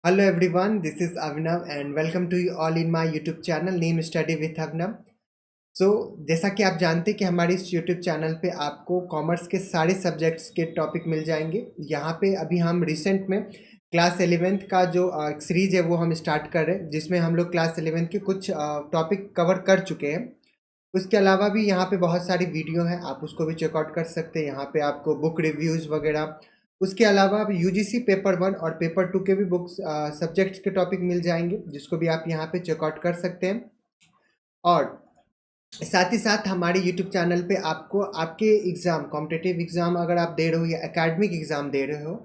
Hello everyone, this is Avinav and welcome to you all in my YouTube channel Name Study with Avinav। सो जैसा कि आप जानते हैं कि हमारे इस YouTube चैनल पे आपको कॉमर्स के सारे सब्जेक्ट्स के टॉपिक मिल जाएंगे। यहाँ पे अभी हम रिसेंट में क्लास 11th का जो सीरीज है वो हम स्टार्ट कर रहे हैं, जिसमें हम लोग क्लास 11th के कुछ टॉपिक कवर कर चुके हैं। उसके अलावा भी यहाँ पे बहुत सारी वीडियो हैं, आप उसको भी चेकआउट कर सकते हैं। यहाँ पे आपको बुक रिव्यूज़ वगैरह, उसके अलावा आप यूजीसी पेपर 1 और पेपर 2 के भी बुक्स सब्जेक्ट्स के टॉपिक मिल जाएंगे, जिसको भी आप यहाँ पे चेकआउट कर सकते हैं। और साथ ही साथ हमारे यूट्यूब चैनल पे आपको आपके एग्ज़ाम, कॉम्पिटिटिव एग्ज़ाम अगर आप दे रहे हो या एकेडमिक एग्ज़ाम दे रहे हो,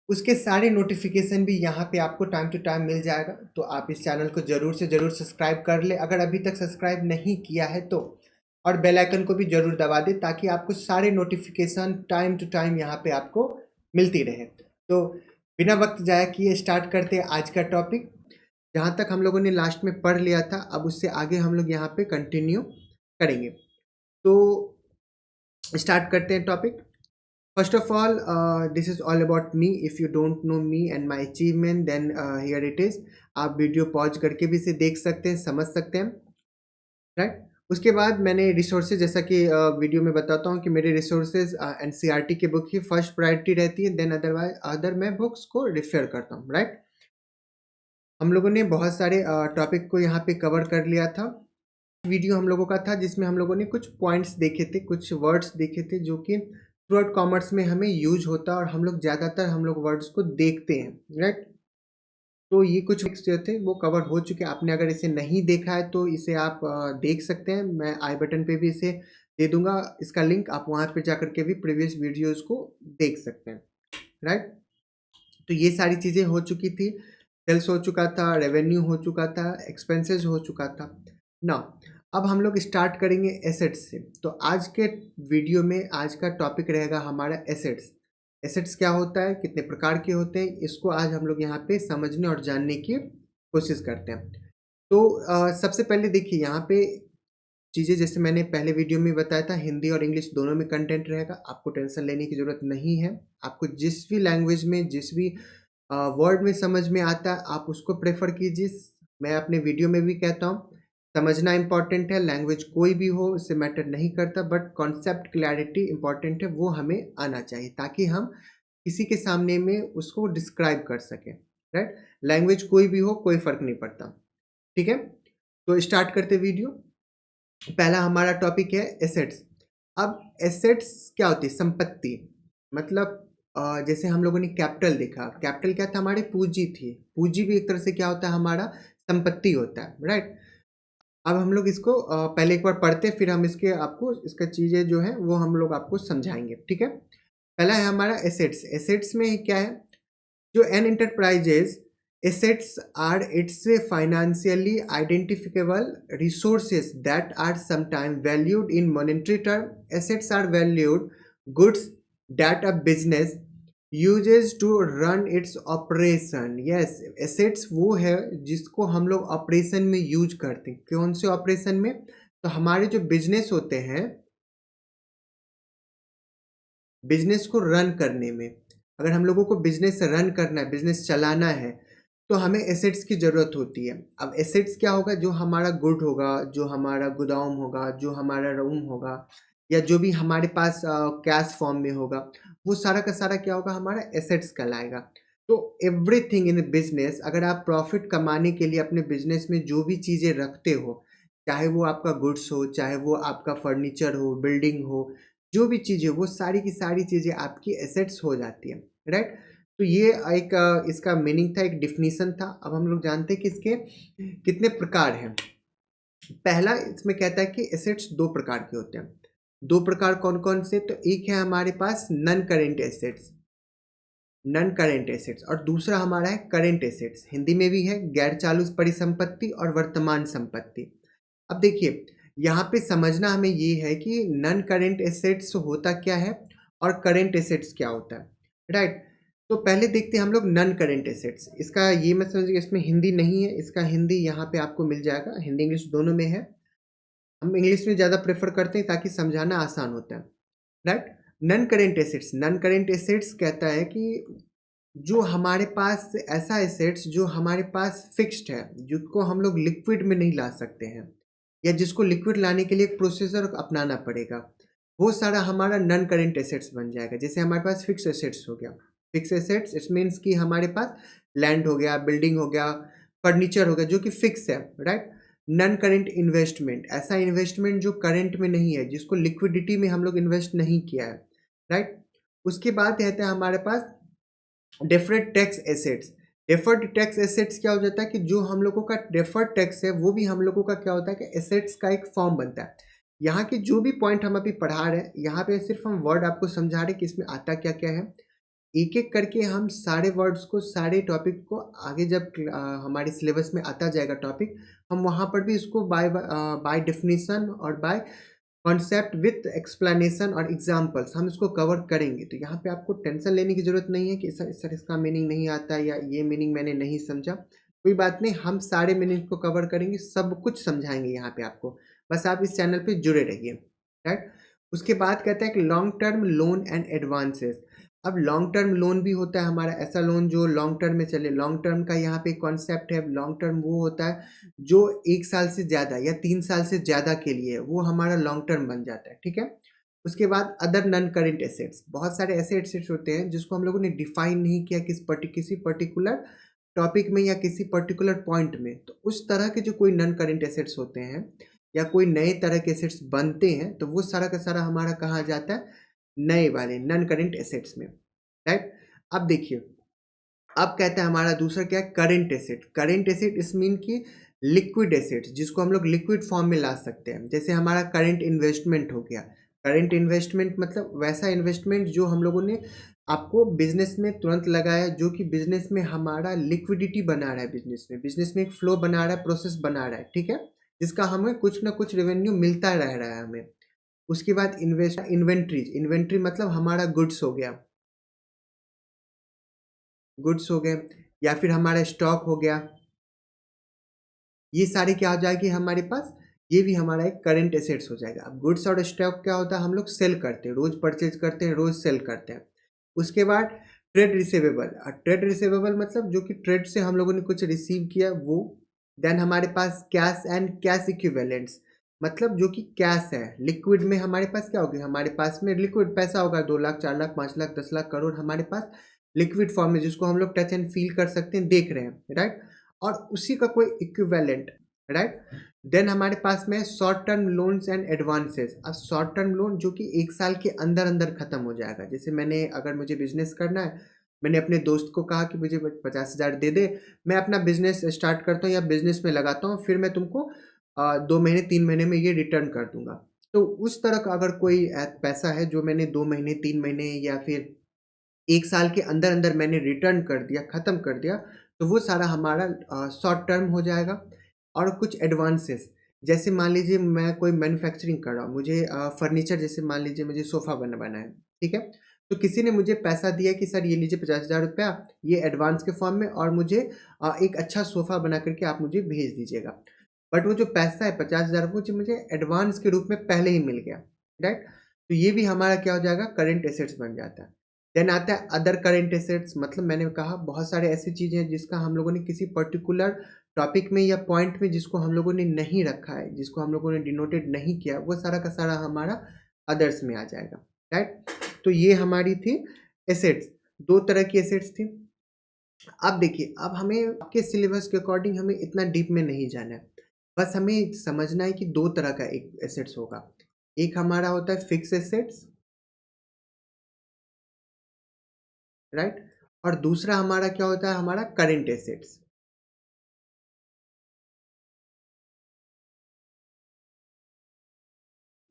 उसके सारे नोटिफिकेशन भी यहाँ पे आपको टाइम टू टाइम मिल जाएगा। तो आप इस चैनल को ज़रूर से ज़रूर सब्सक्राइब कर ले अगर अभी तक सब्सक्राइब नहीं किया है तो, और बेल आइकन को भी ज़रूर दबा दे ताकि आपको सारे नोटिफिकेशन टाइम टू टाइम यहाँ पे आपको मिलती रहे। तो बिना वक्त ज़ाया किए स्टार्ट करते हैं आज का टॉपिक। जहाँ तक हम लोगों ने लास्ट में पढ़ लिया था, अब उससे आगे हम लोग यहाँ पे कंटिन्यू करेंगे। तो स्टार्ट करते हैं topic. First of all, this is all about me. If you don't know me and my achievement then here it is. आप वीडियो पॉज करके भी इसे देख सकते हैं, समझ सकते हैं, राइट। उसके बाद मैंने रिसोर्सेज, जैसा कि वीडियो में बताता हूँ कि मेरे रिसोर्सेज एनसीईआरटी की बुक ही फर्स्ट प्रायोरिटी रहती है, देन अदरवाइज अदर मैं बुक्स को रेफर करता हूँ, राइट। हम लोगों ने बहुत सारे टॉपिक को यहाँ पे कवर कर लिया था। वीडियो हम लोगों का था जिसमें हम लोगों ने कुछ पॉइंट्स देखे थे, कुछ वर्ड्स देखे थे जो कि थ्रू आउट कॉमर्स में हमें यूज होता है और हम लोग ज़्यादातर हम लोग वर्ड्स को देखते हैं, राइट। तो ये कुछ वीक्स जो थे वो कवर हो चुके हैं। आपने अगर इसे नहीं देखा है तो इसे आप देख सकते हैं। मैं आई बटन पे भी इसे दे दूंगा, इसका लिंक। आप वहाँ पे जा करके भी प्रीवियस वीडियोस को देख सकते हैं, राइट। तो ये सारी चीज़ें हो चुकी थी। सेल्स हो चुका था, रेवेन्यू हो चुका था, एक्सपेंसेस हो चुका था ना। अब हम लोग स्टार्ट करेंगे एसेट्स से। तो आज के वीडियो में आज का टॉपिक रहेगा हमारा एसेट्स। एसेट्स क्या होता है, कितने प्रकार के होते हैं, इसको आज हम लोग यहाँ पे समझने और जानने की कोशिश करते हैं। तो सबसे पहले देखिए यहाँ पे चीज़ें, जैसे मैंने पहले वीडियो में बताया था, हिंदी और इंग्लिश दोनों में कंटेंट रहेगा। आपको टेंशन लेने की ज़रूरत नहीं है। आपको जिस भी लैंग्वेज में, जिस भी वर्ड में समझ में आता है, आप उसको प्रेफर कीजिए। मैं अपने वीडियो में भी कहता हूँ, समझना इंपॉर्टेंट है, लैंग्वेज कोई भी हो इससे मैटर नहीं करता, बट कॉन्सेप्ट क्लैरिटी इंपॉर्टेंट है, वो हमें आना चाहिए ताकि हम किसी के सामने में उसको डिस्क्राइब कर सकें, राइट। लैंग्वेज कोई भी हो, कोई फर्क नहीं पड़ता, ठीक है। तो स्टार्ट करते वीडियो। पहला हमारा टॉपिक है एसेट्स। अब एसेट्स क्या होती है, संपत्ति। मतलब जैसे हम लोगों ने कैपिटल देखा, कैपिटल क्या था, हमारी पूंजी थी। पूंजी भी एक तरह से क्या होता है, हमारा संपत्ति होता है, राइट। अब हम लोग इसको पहले एक बार पढ़ते हैं, फिर हम इसके आपको इसका चीज़ें जो है वो हम लोग आपको समझाएंगे, ठीक है। पहला है हमारा एसेट्स। एसेट्स में क्या है, जो an enterprises, assets are its financially identifiable resources that are sometimes valued in monetary term. Assets are valued goods that a business uses to run its operation. Yes, assets वो है जिसको हम लोग operation में यूज करते हैं। कौन से ऑपरेशन में, तो हमारे जो बिजनेस होते हैं, बिजनेस को रन करने में। अगर हम लोगों को बिजनेस रन करना है, बिजनेस चलाना है, तो हमें एसेट्स की ज़रूरत होती है। अब एसेट्स क्या होगा, जो हमारा गुड होगा, जो हमारा गोदाम होगा, जो हमारा रूम होगा, या जो भी हमारे पास कैश फॉर्म में होगा, वो सारा का सारा क्या होगा, हमारा एसेट्स कहलाएगा। तो एवरीथिंग इन बिजनेस, अगर आप प्रॉफिट कमाने के लिए अपने बिजनेस में जो भी चीज़ें रखते हो, चाहे वो आपका गुड्स हो, चाहे वो आपका फर्नीचर हो, बिल्डिंग हो, जो भी चीज़ें, वो सारी की सारी चीज़ें आपकी एसेट्स हो जाती है, राइट। तो ये एक इसका मीनिंग था, एक डिफिनीशन था। अब हम लोग जानते हैं कि इसके कितने प्रकार हैं। पहला इसमें कहता है कि एसेट्स दो प्रकार के होते हैं। दो प्रकार कौन कौन से, तो एक है हमारे पास non current assets, non current assets, और दूसरा हमारा है करेंट एसेट्स। हिंदी में भी है गैर चालू परिसंपत्ति और वर्तमान संपत्ति। अब देखिए यहाँ पे समझना हमें ये है कि नॉन करेंट एसेट्स होता क्या है और करेंट एसेट्स क्या होता है, राइट। तो पहले देखते हैं हम लोग नॉन करेंट एसेट्स। इसका ये मत समझिए इसमें हिंदी नहीं है, इसका हिंदी यहाँ पे आपको मिल जाएगा, हिंदी इंग्लिश दोनों में है। हम इंग्लिश में ज़्यादा प्रेफर करते हैं ताकि समझाना आसान होता है, right. Non current assets, non current assets कहता है कि जो हमारे पास ऐसा एसेट्स जो हमारे पास फिक्स्ड है, जिसको हम लोग लिक्विड में नहीं ला सकते हैं या जिसको लिक्विड लाने के लिए एक प्रोसीजर अपनाना पड़ेगा, वो सारा हमारा नॉन करेंट एसेट्स बन जाएगा। जैसे हमारे पास फिक्स एसेट्स हो गया, फिक्स एसेट्स इट मीन्स कि हमारे पास लैंड हो गया, बिल्डिंग हो गया, फर्नीचर हो गया, जो कि फिक्स है, राइट। नॉन करेंट इन्वेस्टमेंट, ऐसा इन्वेस्टमेंट जो करेंट में नहीं है, जिसको लिक्विडिटी में हम लोग इन्वेस्ट नहीं किया है, राइट। उसके बाद रहता है हमारे पास deferred tax assets. Deferred tax assets क्या हो जाता है कि जो हम लोगों का डेफर्ड टैक्स है वो भी हम लोगों का क्या होता है कि एसेट्स का एक फॉर्म बनता है। यहाँ के जो भी पॉइंट हम अभी पढ़ा रहे हैं, यहाँ पे सिर्फ हम वर्ड आपको समझा रहे हैं कि इसमें आता क्या क्या है। एक एक करके हम सारे वर्ड्स को, सारे टॉपिक को आगे जब हमारे सिलेबस में आता जाएगा टॉपिक, हम वहाँ पर भी इसको बाय डेफिनेशन और बाय कॉन्सेप्ट विथ एक्सप्लेनेशन और एग्जाम्पल्स हम इसको कवर करेंगे। तो यहाँ पे आपको टेंशन लेने की ज़रूरत नहीं है कि सर इसका मीनिंग नहीं आता या ये मीनिंग मैंने नहीं समझा। कोई बात नहीं, हम सारे मीनिंग को कवर करेंगे, सब कुछ समझाएंगे यहाँ पे आपको। बस आप इस चैनल पे जुड़े रहिए, राइट। उसके बाद कहता है कि long term loan and advances. अब लॉन्ग टर्म लोन भी होता है हमारा, ऐसा लोन जो लॉन्ग टर्म में चले। लॉन्ग टर्म का यहाँ पे कॉन्सेप्ट है, लॉन्ग टर्म वो होता है जो 1 साल से ज़्यादा या 3 साल से ज़्यादा के लिए, वो हमारा लॉन्ग टर्म बन जाता है, ठीक है। उसके बाद अदर नॉन करेंट एसेट्स, बहुत सारे ऐसे एसेट्स होते हैं जिसको हम लोगों ने डिफाइन नहीं किया किसी पर्टिकुलर टॉपिक में या किसी पर्टिकुलर पॉइंट में। तो उस तरह के जो कोई नॉन करेंट एसेट्स होते हैं या कोई नए तरह के एसेट्स बनते हैं, तो वो सारा का सारा हमारा कहाँ आ जाता है, नए वाले नॉन करेंट एसेट्स में, राइट। अब देखिए, अब कहता है हमारा दूसरा क्या है, करेंट एसेट। करेंट एसेट इस मीन की लिक्विड एसेट्स, जिसको हम लोग लिक्विड फॉर्म में ला सकते हैं। जैसे हमारा करेंट इन्वेस्टमेंट हो गया। करेंट इन्वेस्टमेंट मतलब वैसा इन्वेस्टमेंट जो हम लोगों ने आपको बिजनेस में तुरंत लगाया, जो कि बिजनेस में हमारा लिक्विडिटी बना रहा है, बिजनेस में एक फ्लो बना रहा है, प्रोसेस बना रहा है, ठीक है, जिसका हमें कुछ ना कुछ रेवेन्यू मिलता रह रहा है हमें। उसके बाद इन्वेंट्रीज। इन्वेंट्री मतलब हमारा गुड्स हो गया, गुड्स हो गए, या फिर हमारा स्टॉक हो गया। ये सारे क्या हो जाएगी हमारे पास, ये भी हमारा एक करेंट एसेट्स हो जाएगा। अब गुड्स और स्टॉक क्या होता है, हम लोग सेल करते हैं, रोज परचेज करते हैं, रोज सेल करते हैं। उसके बाद ट्रेड रिसीवेबल। ट्रेड रिसीवेबल मतलब जो कि ट्रेड से हम लोगों ने कुछ रिसीव किया वो। देन हमारे पास कैश एंड कैश इक्विवेलेंट्स, मतलब जो कि कैश है, लिक्विड में हमारे पास क्या होगा, हमारे पास में लिक्विड पैसा होगा, 2 लाख 4 लाख 5 लाख 10 लाख करोड़ हमारे पास लिक्विड फॉर्म में, जिसको हम लोग टच एंड फील कर सकते हैं, देख रहे हैं, राइट। और उसी का कोई इक्विवेलेंट, राइट। देन हमारे पास में short term loans and advances. अब शॉर्ट टर्म लोन जो कि 1 साल के अंदर अंदर खत्म हो जाएगा। जैसे मैंने, अगर मुझे बिजनेस करना है, मैंने अपने दोस्त को कहा कि मुझे 50,000 दे दे, मैं अपना बिजनेस स्टार्ट करता हूँ या बिजनेस में लगाता हूँ, फिर मैं तुमको 2 महीने 3 महीने में ये रिटर्न कर दूंगा। तो उस तरह का अगर कोई पैसा है जो मैंने 2 महीने 3 महीने या फिर 1 साल के अंदर अंदर मैंने रिटर्न कर दिया, ख़त्म कर दिया, तो वो सारा हमारा शॉर्ट टर्म हो जाएगा। और कुछ एडवांसेस, जैसे मान लीजिए मैं कोई मैन्युफैक्चरिंग कर रहा हूँ, मुझे फर्नीचर, जैसे मान लीजिए मुझे सोफ़ा बनवाना है, ठीक है। तो किसी ने मुझे पैसा दिया कि सर ये लीजिए 50,000 रुपया, ये एडवांस के फॉर्म में, और मुझे एक अच्छा सोफ़ा बना करके आप मुझे भेज दीजिएगा। बट वो जो पैसा है 50,000, वो जो मुझे एडवांस के रूप में पहले ही मिल गया, राइट। तो ये भी हमारा क्या हो जाएगा, करेंट एसेट्स बन जाता है। देन आता है अदर करेंट एसेट्स, मतलब मैंने कहा बहुत सारे ऐसी चीज़ें हैं जिसका हम लोगों ने किसी पर्टिकुलर टॉपिक में या पॉइंट में जिसको हम लोगों ने नहीं रखा है, जिसको हम लोगों ने डिनोटेड नहीं किया, वो सारा का सारा हमारा अदर्स में आ जाएगा, राइट। तो ये हमारी थी एसेट्स, 2 तरह की एसेट्स थी। अब देखिए, अब हमें आपके सिलेबस के अकॉर्डिंग हमें इतना डीप में नहीं जाना है, बस हमें समझना है कि 2 तरह का एक एसेट्स होगा। एक हमारा होता है फिक्स एसेट्स, राइट। और दूसरा हमारा क्या होता है, हमारा करेंट एसेट्स।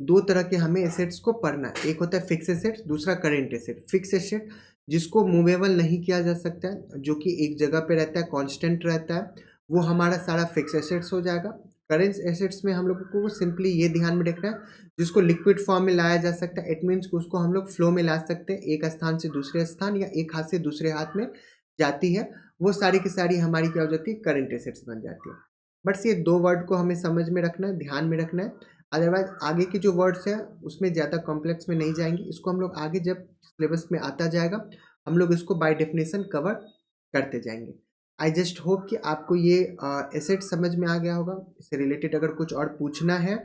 2 तरह के हमें एसेट्स को पढ़ना है, एक होता है फिक्स एसेट्स, दूसरा करेंट एसेट। फिक्स एसेट जिसको मूवेबल नहीं किया जा सकता है, जो कि एक जगह पे रहता है, कांस्टेंट रहता है, वो हमारा सारा फिक्स एसेट्स हो जाएगा। करेंट एसेट्स में हम लोगों को सिंपली ये ध्यान में रखना है, जिसको लिक्विड फॉर्म में लाया जा सकता है, इट मीन्स उसको हम लोग फ्लो में ला सकते हैं, एक स्थान से दूसरे स्थान या एक हाथ से दूसरे हाथ में जाती है, वो सारी की सारी हमारी क्या हो जाती है, करेंट एसेट्स बन जाती है। बट ये 2 वर्ड को हमें समझ में रखना है, ध्यान में रखना है। अदरवाइज आगे के जो वर्ड्स हैं उसमें ज़्यादा कॉम्प्लेक्स में नहीं जाएंगे, इसको हम लोग आगे जब सिलेबस में आता जाएगा हम लोग इसको बाय डेफिनेशन कवर करते जाएंगे। आई जस्ट होप कि आपको ये एसेट समझ में आ गया होगा। इससे रिलेटेड अगर कुछ और पूछना है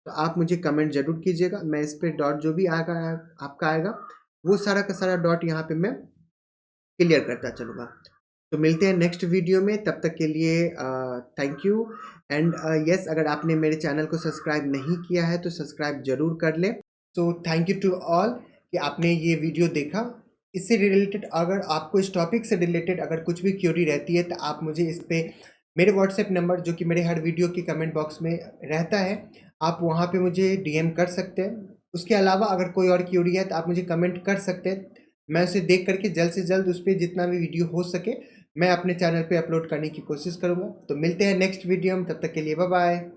तो आप मुझे कमेंट जरूर कीजिएगा। मैं इस पर डॉट जो भी आएगा आपका आएगा वो सारा का सारा डॉट यहाँ पे मैं क्लियर करता चलूँगा। तो मिलते हैं नेक्स्ट वीडियो में, तब तक के लिए थैंक यू। एंड यस, अगर आपने मेरे चैनल को सब्सक्राइब नहीं किया है तो सब्सक्राइब जरूर कर लें। So thank you to all कि आपने ये वीडियो देखा। इससे रिलेटेड अगर आपको इस टॉपिक से रिलेटेड अगर कुछ भी क्यूरी रहती है तो आप मुझे इस पर मेरे व्हाट्सएप नंबर जो कि मेरे हर वीडियो के कमेंट बॉक्स में रहता है, आप वहाँ पे मुझे डीएम कर सकते हैं। उसके अलावा अगर कोई और क्यूरी है तो आप मुझे कमेंट कर सकते हैं। मैं उसे देख करके जल्द से जल्द उस पर जितना भी वीडियो हो सके मैं अपने चैनल पे अपलोड करने की कोशिश करूँगा। तो मिलते हैं नेक्स्ट वीडियो में, तब तक के लिए बाय बाय।